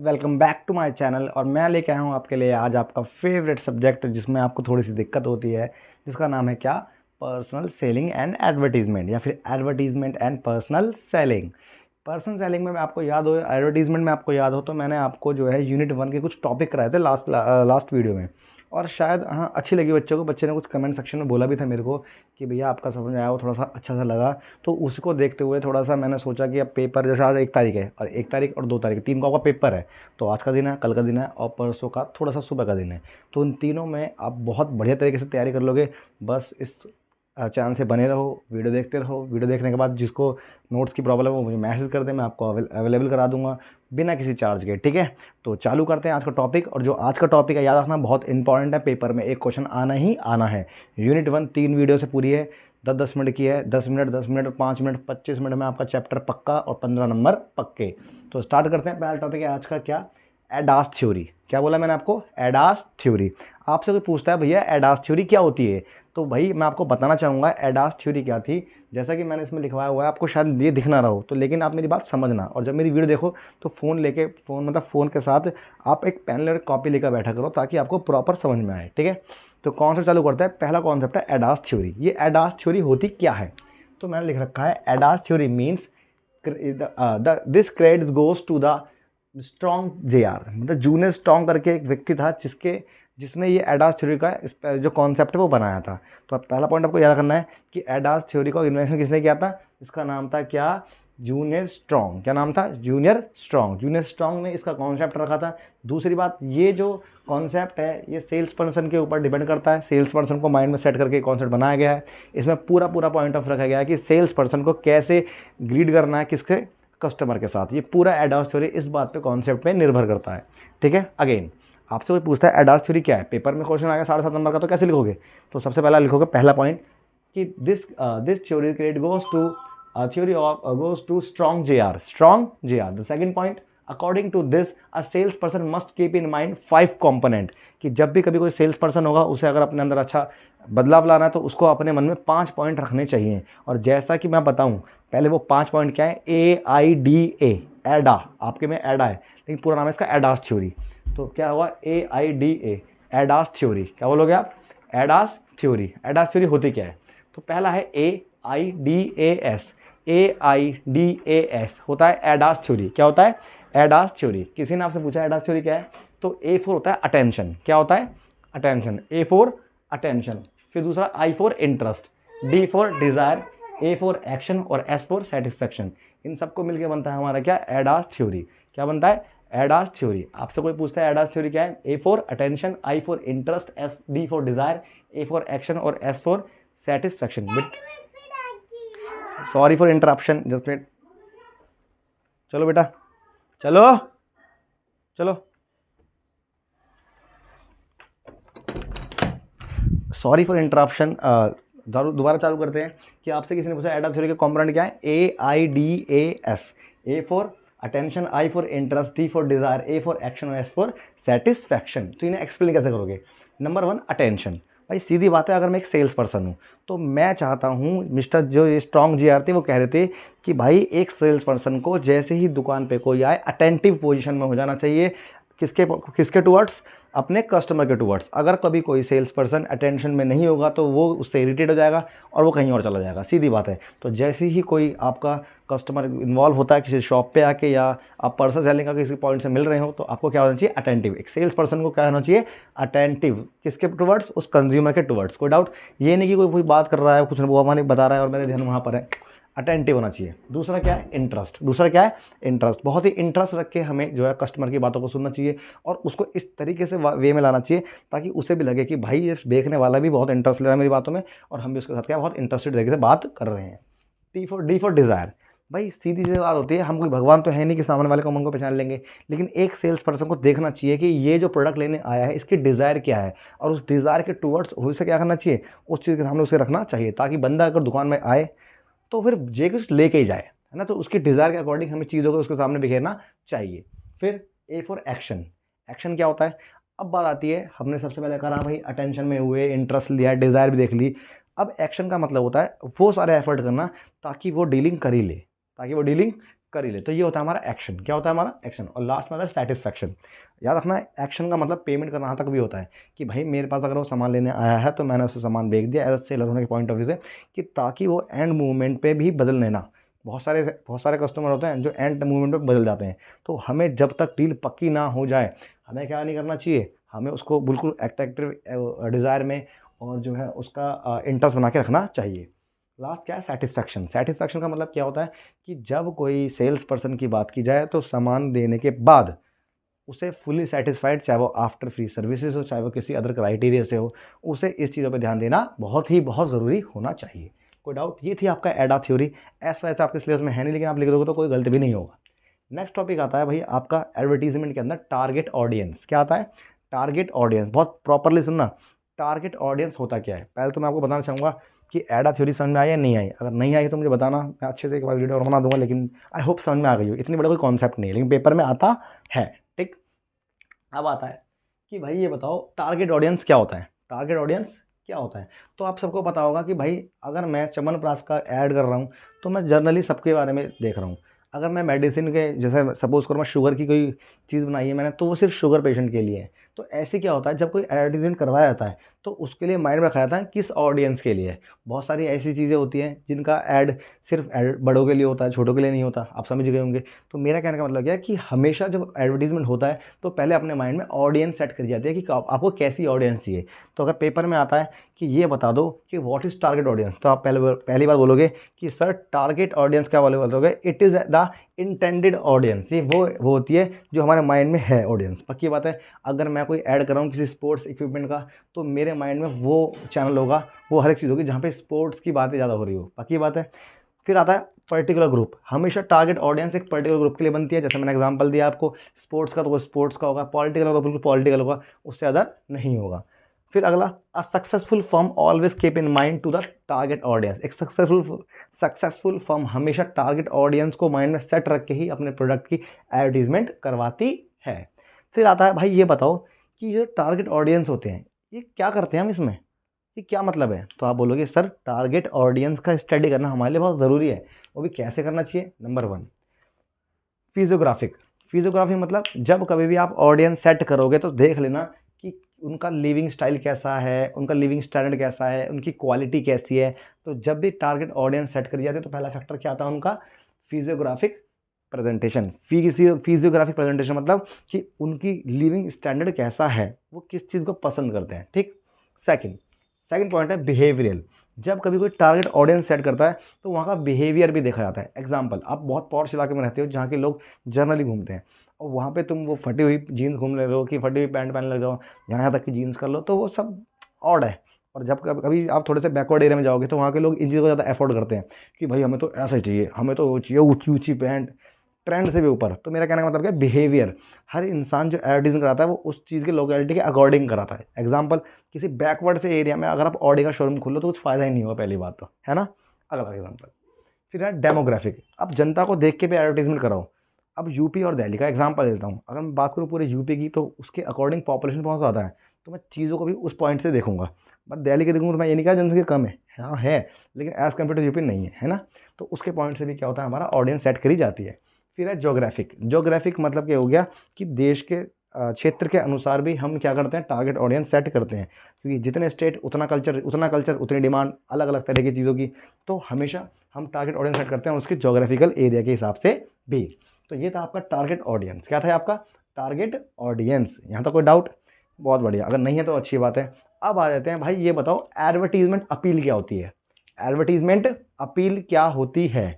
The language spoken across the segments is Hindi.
Welcome back to my channel. और मैं लेके आया हूँ आपके लिए आज आपका फेवरेट सब्जेक्ट जिसमें आपको थोड़ी सी दिक्कत होती है, जिसका नाम है क्या, पर्सनल सेलिंग एंड एडवर्टीजमेंट, या फिर advertisement and personal selling. Personal selling में आपको याद हो, एडवर्टीजमेंट में आपको याद हो, तो मैंने आपको जो है यूनिट 1 के कुछ टॉपिक कराए थे लास्ट वीडियो में, और शायद हाँ अच्छी लगी बच्चों को। बच्चे ने कुछ कमेंट सेक्शन में बोला भी था मेरे को कि भैया आपका समझ आया, वो थोड़ा सा अच्छा सा लगा। तो उसको देखते हुए थोड़ा सा मैंने सोचा कि अब पेपर, जैसे आज 1 तारीख है, और 1 तारीख और 2 तारीख, 3 को आपका पेपर है। तो आज का दिन है, कल का दिन है, और परसों का थोड़ा सा सुबह का दिन है। तो उन तीनों में आप बहुत बढ़िया तरीके से तैयारी कर लोगे। बस इस चैनल से बने रहो, वीडियो देखते रहो। वीडियो देखने के बाद जिसको नोट्स की प्रॉब्लम हो मुझे मैसेज कर दे, मैं आपको अवेलेबल करा दूंगा बिना किसी चार्ज के, ठीक है। तो चालू करते हैं आज का टॉपिक। और जो आज का टॉपिक है, याद रखना, बहुत इंपॉर्टेंट है, पेपर में एक क्वेश्चन आना ही आना है। यूनिट 1 3 वीडियो से पूरी है, 10-10 मिनट की है। 10 मिनट, 10 मिनट, 5 मिनट, 25 मिनट में आपका चैप्टर पक्का, और 15 नंबर पक्के। तो स्टार्ट करते हैं। पहला टॉपिक है आज का क्या, एडास थ्योरी। क्या बोला मैंने आपको, एडास थ्योरी। आपसे कोई पूछता है भैया एडास थ्योरी क्या होती है, तो भाई मैं आपको बताना चाहूँगा एडास थ्योरी क्या थी। जैसा कि मैंने इसमें लिखवाया हुआ है, आपको शायद ये दिख ना रहा हो, तो लेकिन आप मेरी बात समझना, और जब मेरी वीडियो देखो तो फ़ोन के साथ आप एक पेन और कॉपी लेकर बैठा करो, ताकि आपको प्रॉपर समझ में आए, ठीक है। तो कॉन्सेप्ट चालू करता है। पहला कॉन्सेप्ट है एडास थ्योरी। ये एडास थ्योरी होती क्या है, तो मैंने लिख रखा है AIDAS theory means this credit goes to the strong JR. मतलब जूनियर स्ट्रॉन्ग करके एक व्यक्ति था जिसने ये एडास थ्योरी का जो कॉन्सेप्ट है वो बनाया था। तो अब पहला पॉइंट आपको याद करना है कि एडास थ्योरी का इन्वेंशन किसने किया था। इसका नाम था क्या, जूनियर स्ट्रॉन्ग। क्या नाम था, जूनियर स्ट्रॉन्ग। जूनियर स्ट्रॉन्ग ने इसका कॉन्सेप्ट रखा था। दूसरी बात, ये जो कॉन्सेप्ट है ये सेल्स पर्सन के ऊपर डिपेंड करता है। सेल्स पर्सन को माइंड में सेट करके कॉन्सेप्ट बनाया गया है। इसमें पूरा पॉइंट ऑफ रखा गया है कि सेल्स पर्सन को कैसे ग्रीड करना है, किसके, कस्टमर के साथ। ये पूरा एडास थ्योरी इस बात पे, कॉन्सेप्ट पे निर्भर करता है, ठीक है। अगेन आपसे कोई पूछता है एडास थ्योरी क्या है, पेपर में क्वेश्चन आएगा 7.5 नंबर का, तो कैसे लिखोगे। तो सबसे पहला लिखोगे पहला पॉइंट कि this theory credit goes to strong JR. Strong JR. The second point, according to this, a salesperson must keep in mind 5 component, कि जब भी कभी कोई सेल्स पर्सन होगा, उसे अगर अपने अंदर अच्छा बदलाव लाना है तो उसको अपने मन में 5 पॉइंट रखने चाहिए। और जैसा कि मैं बताऊं, पहले वो 5 पॉइंट क्या है, AIDA, एडा, आपके में एडा है लेकिन पूरा नाम है इसका एडास थ्योरी। तो क्या हुआ, AIDA, एडास थ्योरी। क्या बोलोगे आप, एडास थ्योरी। एडास थ्योरी होती क्या है, तो पहला है AIDAS। AIDAS होता है एडास थ्योरी। क्या होता है, एडास थ्योरी। किसी ने आपसे पूछा एडास थ्योरी क्या है, तो A फॉर होता है अटेंशन। क्या होता है, अटेंशन। A for attention. फिर दूसरा I for interest, D for desire, A for action, और S फॉर सेटिस्फेक्शन। इन सबको मिलकर बनता है हमारा क्या, एडास थ्योरी। क्या बनता है, एडास थ्योरी। आपसे कोई पूछता है एडास थ्योरी क्या है, A for attention, I for interest, D for desire, A for action, और S for satisfaction. Sorry for interruption, just wait. चलो बेटा, चलो चलो, सॉरी फॉर इंटरप्शन। दोबारा चालू करते हैं कि आपसे किसी ने पूछा एडास थ्योरी के कंपोनेंट क्या है, AIDAS। A for attention, I for interest, D for desire, A for action, और S फॉर सेटिस्फैक्शन। तो इन्हें एक्सप्लेन कैसे करोगे। Number 1 attention. भाई सीधी बात है, अगर मैं एक सेल्स पर्सन हूँ तो मैं चाहता हूँ, मिस्टर जो ये स्ट्रॉन्ग JR थे वो कह रहे थे कि भाई एक सेल्स पर्सन को जैसे ही दुकान पे कोई आए अटेंटिव पोजीशन में हो जाना चाहिए। किसके किसके टुवर्ड्स, अपने कस्टमर के टुवर्ड्स। अगर कभी कोई सेल्स पर्सन अटेंशन में नहीं होगा तो वो उससे इरिटेट हो जाएगा और वो कहीं और चला जाएगा, सीधी बात है। तो जैसे ही कोई आपका कस्टमर इन्वॉल्व होता है किसी शॉप पे आके, या आप पर्सन सेलिंग का किसी पॉइंट से मिल रहे हो, तो आपको क्या होना चाहिए, अटेंटिव। एक सेल्स पर्सन को क्या होना चाहिए, अटेंटिव। किसके टुवर्ड्स, उस कंज्यूमर के टुवर्ड्स। कोई डाउट, ये नहीं कि कोई बात कर रहा है, कुछ वो हमारे बता रहा है और मेरे ध्यान वहाँ पर है। अटेंटिव होना चाहिए। दूसरा क्या है, इंटरेस्ट। दूसरा क्या है, इंटरेस्ट। बहुत ही इंटरेस्ट रख के हमें जो है कस्टमर की बातों को सुनना चाहिए, और उसको इस तरीके से वे में लाना चाहिए ताकि उसे भी लगे कि भाई ये देखने वाला भी बहुत इंटरेस्ट ले रहा है मेरी बातों में, और हम भी उसके साथ क्या बहुत इंटरेस्टेड तरीके से बात कर रहे हैं। D for desire. भाई सीधी सी बात होती है, हम कोई भगवान तो है नहीं कि सामने वाले को मन को पहचान लेंगे, लेकिन एक सेल्स पर्सन को देखना चाहिए कि ये जो प्रोडक्ट लेने आया है इसकी डिज़ायर क्या है, और उस डिज़ायर के टुवर्ड्स उसे क्या करना चाहिए, उस चीज़ के सामने उसे रखना चाहिए, ताकि बंदा अगर दुकान में आए तो फिर जे कुछ लेके ही जाए, है ना। तो उसकी डिज़ायर के अकॉर्डिंग हमें चीज़ों को उसके सामने बिखेरना चाहिए। फिर A फॉर एक्शन। एक्शन क्या होता है, अब बात आती है, हमने सबसे पहले कहा भाई अटेंशन में हुए, इंटरेस्ट लिया, डिज़ायर भी देख ली। अब एक्शन का मतलब होता है वो सारे एफर्ट करना ताकि वो डीलिंग कर ही ले, ताकि वो डीलिंग कर ही ले। तो ये होता है हमारा एक्शन। क्या होता है हमारा एक्शन। और लास्ट में आता है सेटिस्फैक्शन। याद रखना है एक्शन का मतलब पेमेंट करना यहाँ तक भी होता है कि भाई मेरे पास अगर वो सामान लेने आया है तो मैंने उसे सामान बेच दिया एज सेलर होने के पॉइंट ऑफ व्यू से, कि ताकि वो एंड मूवमेंट पे भी बदल लेना। बहुत सारे कस्टमर होते हैं जो एंड मूवमेंट पे बदल जाते हैं। तो हमें जब तक डील पक्की ना हो जाए हमें क्या नहीं करना चाहिए, हमें उसको बिल्कुल अट्रैक्टिव डिज़ायर में और जो है उसका इंटरेस्ट बना के रखना चाहिए। लास्ट क्या है, सेटिस्फैक्शन। सेटिस्फैक्शन का मतलब क्या होता है कि जब कोई सेल्स पर्सन की बात की जाए तो सामान देने के बाद उसे फुली सेटिस्फाइड, चाहे वो आफ्टर फ्री सर्विसेज हो, चाहे वो किसी अदर क्राइटेरिया से हो, उसे इस चीज़ों पे ध्यान देना बहुत ज़रूरी होना चाहिए। कोई डाउट। ये थी आपका एडा थ्योरी। ऐसा वैसे आपके सिलेबस में है नहीं, लेकिन आप लिख दोगे तो कोई गलती भी नहीं होगा। नेक्स्ट टॉपिक आता है भाई आपका एडवर्टीजमेंट के अंदर टारगेट ऑडियंस। क्या आता है, टारगेट ऑडियंस। बहुत प्रॉपरली सुनना, टारगेट ऑडियंस होता क्या है। पहले तो मैं आपको बताना चाहूँगा कि एडा थ्योरी समझ में आई या नहीं आई। अगर नहीं आई तो मुझे बताना, मैं अच्छे से एक बार वीडियो और बना दूंगा, लेकिन आई होप समझ में आ गई हो। इतनी बड़ा कोई कॉन्सेप्ट नहीं है, लेकिन पेपर में आता है। ठीक, अब आता है कि भाई ये बताओ टारगेट ऑडियंस क्या होता है। टारगेट ऑडियंस क्या होता है, तो आप सबको पता होगा कि भाई अगर मैं च्यवनप्राश का ऐड कर रहा हूँ तो मैं जनरली सबके बारे में देख रहा हूँ। अगर मैं मेडिसिन के, जैसे सपोज करो मैं शुगर की कोई चीज़ बनाई है मैंने, तो वो सिर्फ शुगर पेशेंट के लिए है। तो ऐसे क्या होता है, जब कोई एडवर्टीजमेंट करवाया जाता है तो उसके लिए माइंड में रखा जाता है किस ऑडियंस के लिए है। बहुत सारी ऐसी चीज़ें होती हैं जिनका ऐड सिर्फ बड़ों के लिए होता है, छोटों के लिए नहीं होता। आप समझ गए होंगे। तो मेरा कहने का मतलब क्या है कि हमेशा जब एडवर्टीजमेंट होता है तो पहले अपने माइंड में ऑडियंस सेट करी जाती है कि आपको कैसी ऑडियंस चाहिए। तो अगर पेपर में आता है कि ये बता दो कि व्हाट इज़ टारगेट ऑडियंस, तो आप पहली बार बोलोगे कि सर टारगेट ऑडियंस क्या बोलोगे, it is the intended audience. ये वो होती है जो हमारे माइंड में है ऑडियंस। पक्की बात है। अगर मैं कोई ऐड कर रहा हूँ किसी स्पोर्ट्स इक्विपमेंट का, तो मेरे माइंड में वो चैनल होगा, वो हर एक चीज़ होगी जहाँ पे स्पोर्ट्स की बातें ज़्यादा हो रही हो। पक्की बात है। फिर आता है पर्टिकुलर ग्रुप। हमेशा टारगेट ऑडियंस एक पर्टिकुलर ग्रुप के लिए बनती है। जैसे मैंने एग्जांपल दिया आपको स्पोर्ट्स का, तो वो स्पोर्ट्स का होगा। पॉलिटिकल होगा, बिल्कुल पॉलिटिकल होगा, उससे ज़्यादा नहीं होगा। फिर अगला, a successful firm always keep in mind to the target audience. एक सक्सेसफुल फर्म हमेशा टारगेट ऑडियंस को माइंड में सेट रख के ही अपने प्रोडक्ट की एडवर्टीजमेंट करवाती है। फिर आता है भाई ये बताओ कि जो टारगेट ऑडियंस होते हैं ये क्या करते हैं हम इसमें, ये क्या मतलब है। तो आप बोलोगे सर टारगेट ऑडियंस का स्टडी करना हमारे लिए बहुत ज़रूरी है। वो भी कैसे करना चाहिए। Number 1, physiographic. फिजियोग्राफी मतलब जब कभी भी आप ऑडियंस सेट करोगे तो देख लेना कि उनका लिविंग स्टाइल कैसा है, उनका लिविंग स्टैंडर्ड कैसा है, उनकी क्वालिटी कैसी है। तो जब भी टारगेट ऑडियंस सेट करी जाती है तो पहला फैक्टर क्या आता है उनका, फिजियोग्राफिक प्रेजेंटेशन। फिजियोग्राफिक प्रेजेंटेशन मतलब कि उनकी लिविंग स्टैंडर्ड कैसा है, वो किस चीज़ को पसंद करते हैं। ठीक। सेकंड पॉइंट है बिहेवियरल। जब कभी कोई टारगेट ऑडियंस सेट करता है तो वहाँ का बिहेवियर भी देखा जाता है। एग्जांपल, आप बहुत पॉश इलाके में रहते हो जहाँ के लोग जनरली घूमते हैं, और वहाँ पे तुम वो फटी हुई जीन्स घूम ले रहे हो कि फटी हुई पैंट पहनने लग जाओ, यहाँ तक कि जीन्स कर लो, तो वो सब ऑड है। और जब कभी आप थोड़े से बैकवर्ड एरिया में जाओगे तो वहाँ के लोग इन चीज़ों को ज़्यादा अफोर्ड करते हैं कि भाई हमें तो ऐसा ही चाहिए, हमें तो चाहिए ऊँची ऊँची पैंट, ट्रेंड से भी ऊपर। तो मेरा कहने का मतलब क्या है, बिहेवियर। हर इंसान जो एडवर्टीजमेंट कराता है वो उस चीज़ के लोकेलिटी के अकॉर्डिंग कराता है। एग्जांपल, किसी बैकवर्ड से एरिया में अगर आप ऑडी का शोरूम खोलो तो कुछ फ़ायदा ही नहीं होगा, पहली बात तो, है ना। अगला एग्जांपल फिर है डेमोग्राफिक। अब जनता को देख के भी एडवर्टीजमेंट कराओ। अब यूपी और दिल्ली का एग्जांपल लेता हूँ। अगर मैं बात करूँ पूरे यूपी की तो उसके अकॉर्डिंग पॉपुलेशन बहुत ज़्यादा है, तो मैं चीज़ों को भी उस पॉइंट से देखूंगा। बट दिल्ली के देखूँगा तो मैं ये नहीं कहा जनसंख्या कम है, हाँ है, लेकिन एज़ कम्पेयर टू यूपी नहीं है ना। तो उसके पॉइंट से भी क्या होता है, हमारा ऑडियंस सेट करी जाती है। फिर है जोग्राफिक मतलब क्या हो गया कि देश के क्षेत्र के अनुसार भी हम क्या करते हैं, टारगेट ऑडियंस सेट करते हैं। क्योंकि जितने स्टेट उतना कल्चर उतनी डिमांड, अलग अलग तरह की चीज़ों की। तो हमेशा हम टारगेट ऑडियंस सेट करते हैं उसके जोग्राफिकल एरिया के हिसाब से भी। तो ये था आपका टारगेट ऑडियंस। क्या था आपका टारगेट ऑडियंस। यहाँ तक कोई डाउट। बहुत बढ़िया, अगर नहीं है तो अच्छी बात है। अब आ जाते हैं भाई ये बताओ एडवर्टीजमेंट अपील क्या होती है। एडवर्टीजमेंट अपील क्या होती है।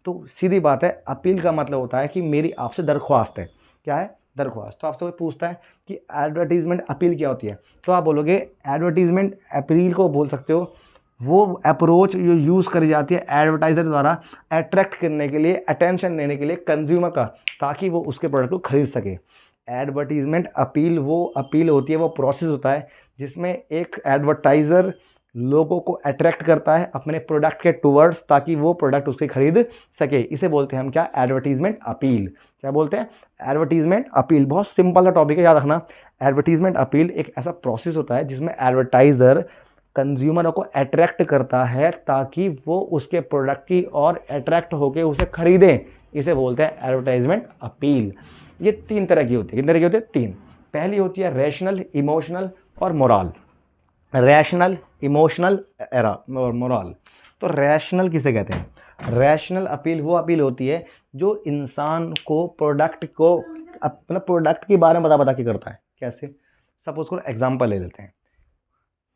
तो सीधी बात है, अपील का मतलब होता है कि मेरी आपसे दरख्वास्त है। क्या है, दरख्वास्त। तो आपसे कोई पूछता है कि एडवर्टीजमेंट अपील क्या होती है, तो आप बोलोगे एडवर्टीजमेंट अपील को बोल सकते हो वो अप्रोच जो यूज़ करी जाती है एडवर्टाइज़र द्वारा अट्रैक्ट करने के लिए, अटेंशन देने के लिए कंज्यूमर का, ताकि वो उसके प्रोडक्ट को खरीद सके। एडवर्टीजमेंट अपील वो अपील होती है, वो प्रोसेस होता है जिसमें एक एडवर्टाइज़र लोगों को अट्रैक्ट करता है अपने प्रोडक्ट के टूवर्ड्स, ताकि वो प्रोडक्ट उसके खरीद सके। इसे बोलते हैं हम क्या, एडवर्टीजमेंट अपील। क्या बोलते हैं, एडवर्टीजमेंट अपील। बहुत सिंपल सा टॉपिक है, याद रखना। एडवर्टीजमेंट अपील एक ऐसा प्रोसेस होता है जिसमें एडवर्टाइज़र कंज्यूमरों को अट्रैक्ट करता है ताकि वो उसके प्रोडक्ट की और अट्रैक्ट होकर उसे खरीदें। इसे बोलते हैं एडवर्टाइजमेंट अपील। ये 3 तरह की होती है। कितने तरह की होती है? 3। पहली होती है रैशनल, इमोशनल और मोरल। रैशनल, इमोशनल और मोरल। तो रैशनल किसे कहते हैं? रैशनल अपील वो अपील होती है जो इंसान को प्रोडक्ट को अपना प्रोडक्ट के बारे में बता के करता है। कैसे? सपोज को एग्जांपल ले लेते हैं।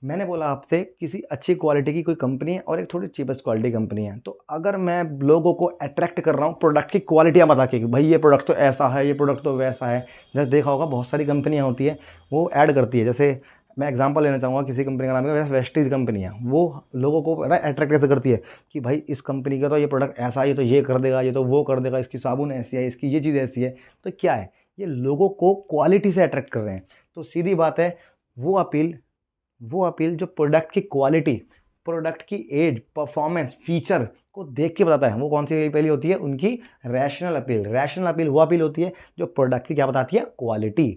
मैंने बोला आपसे किसी अच्छी क्वालिटी की कोई कंपनी है और एक थोड़ी चीपेस्ट क्वालिटी कंपनी है, तो अगर मैं लोगों को अट्रैक्ट कर रहा हूँ प्रोडक्ट की क्वालिटियाँ बता के कि भाई ये प्रोडक्ट तो ऐसा है, ये प्रोडक्ट तो वैसा है। जैसे देखा होगा बहुत सारी कंपनियाँ होती है वो ऐड करती है। जैसे मैं एग्जांपल लेना चाहूँगा, किसी कंपनी का नाम है वेस्टीज कंपनी है। वो लोगों को अट्रैक्ट कैसे करती है कि भाई इस कंपनी का तो ये प्रोडक्ट ऐसा है, ये तो ये कर देगा, ये तो वो कर देगा, इसकी साबुन ऐसी है, इसकी ये चीज़ ऐसी है। तो क्या है, ये लोगों को क्वालिटी से अट्रैक्ट कर रहे हैं। तो सीधी बात है, वो अपील जो प्रोडक्ट की क्वालिटी, प्रोडक्ट की एज, परफॉर्मेंस, फीचर को देख के बताता है, वो कौन सी पहली होती है? उनकी रैशनल अपील। रैशनल अपील वो अपील होती है जो प्रोडक्ट की क्या बताती है? क्वालिटी।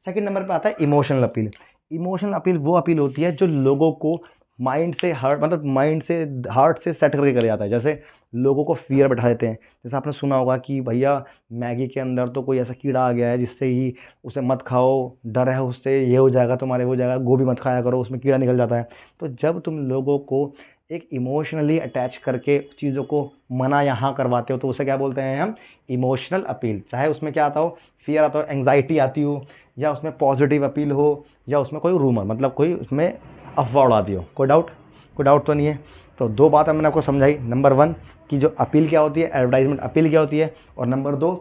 सेकंड नंबर पे आता है इमोशनल अपील। इमोशनल अपील वो अपील होती है जो लोगों को माइंड से हार्ट से सेट करके कर जाता है। जैसे लोगों को फियर बैठा देते हैं। जैसे आपने सुना होगा कि भैया मैगी के अंदर तो कोई ऐसा कीड़ा आ गया है जिससे ही उसे मत खाओ, डर है उससे ये हो जाएगा, तुम्हारे हो जाएगा, गोभी मत खाया करो, उसमें कीड़ा निकल जाता है। तो जब तुम लोगों को एक इमोशनली अटैच करके चीज़ों को मना यहाँ करवाते हो तो उसे क्या बोलते हैं हम? Emotional appeal. चाहे उसमें क्या आता हो, फियर आता हो, एंग्जाइटी आती हो, या उसमें पॉजिटिव अपील हो, या उसमें कोई रूमर मतलब कोई उसमें अफवाह उड़ाती हो। कोई डाउट तो नहीं है। तो 2 बातें मैंने आपको समझाई। नंबर 1 कि जो अपील क्या होती है, एडवर्टाइजमेंट अपील क्या होती है, और नंबर 2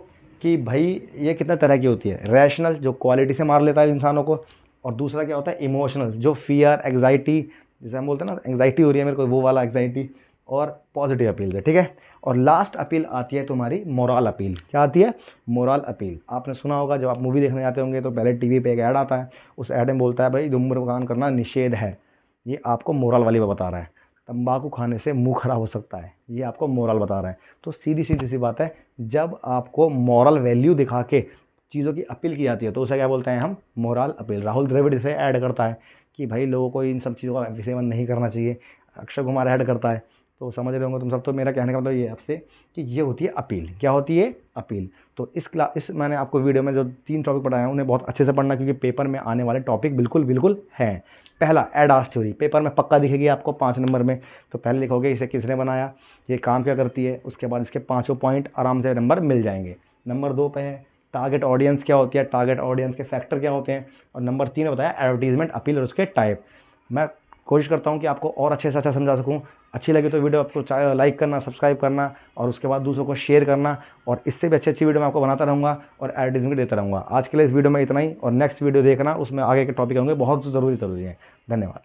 कि भाई ये कितने तरह की होती है। रैशनल जो क्वालिटी से मार लेता है इंसानों को, और दूसरा क्या होता है? इमोशनल जो फियर, एंग्जाइटी, जैसे हम बोलते हैं ना एंग्जाइटी हो रही है मेरे को, वो वाला एंग्जाइटी, और पॉजिटिव अपील है। ठीक है। और लास्ट अपील आती है तुम्हारी मोरल अपील। क्या आती है? Moral appeal. आपने सुना होगा जब आप मूवी देखने जाते होंगे तो पहले टीवी पे एक ऐड आता है, उस ऐड में बोलता है भाई धूम्रपान करना निषेध है। ये आपको मोरल वाली बता रहा है। तंबाकू खाने से मुंह खराब हो सकता है, ये आपको मोरल बता रहा है। तो सीधी सी बात है, जब आपको मोरल वैल्यू दिखा के चीज़ों की अपील की जाती है तो उसे क्या बोलते हैं हम? Moral appeal. राहुल द्रविड़ इसे ऐड करता है कि भाई लोगों को इन सब चीज़ों का सेवन नहीं करना चाहिए। अक्षय कुमार ऐड करता है। तो समझ रहे होंगे तुम सब। तो मेरा कहने का मतलब ये है आपसे कि ये होती है अपील। क्या होती है? अपील। तो इस मैंने आपको वीडियो में जो 3 टॉपिक पढ़ाए हैं उन्हें बहुत अच्छे से पढ़ना, क्योंकि पेपर में आने वाले टॉपिक बिल्कुल हैं। पहला, एडास थ्योरी पेपर में पक्का दिखेगी आपको 5 नंबर में। तो पहले लिखोगे इसे किसने बनाया, ये काम क्या करती है, उसके बाद इसके 5 पॉइंट आराम से नंबर मिल जाएंगे। नंबर 2 पे है टारगेट ऑडियंस क्या होती है, टारगेट ऑडियंस के फैक्टर क्या होते हैं, और नंबर 3 बताया एडवर्टीजमेंट अपील और उसके टाइप। मैं कोशिश करता हूँ कि आपको और अच्छे से अच्छा समझा सकूँ। अच्छी लगी तो वीडियो आपको लाइक करना, सब्सक्राइब करना, और उसके बाद दूसरों को शेयर करना, और इससे भी अच्छी वीडियो मैं आपको बनाता रहूँगा और एडवर्टीजमेंट देता रहूँगा। आज के लिए इस वीडियो में इतना ही, और नेक्स्ट वीडियो देखना, उसमें आगे के टॉपिक होंगे बहुत ज़रूरी है। धन्यवाद।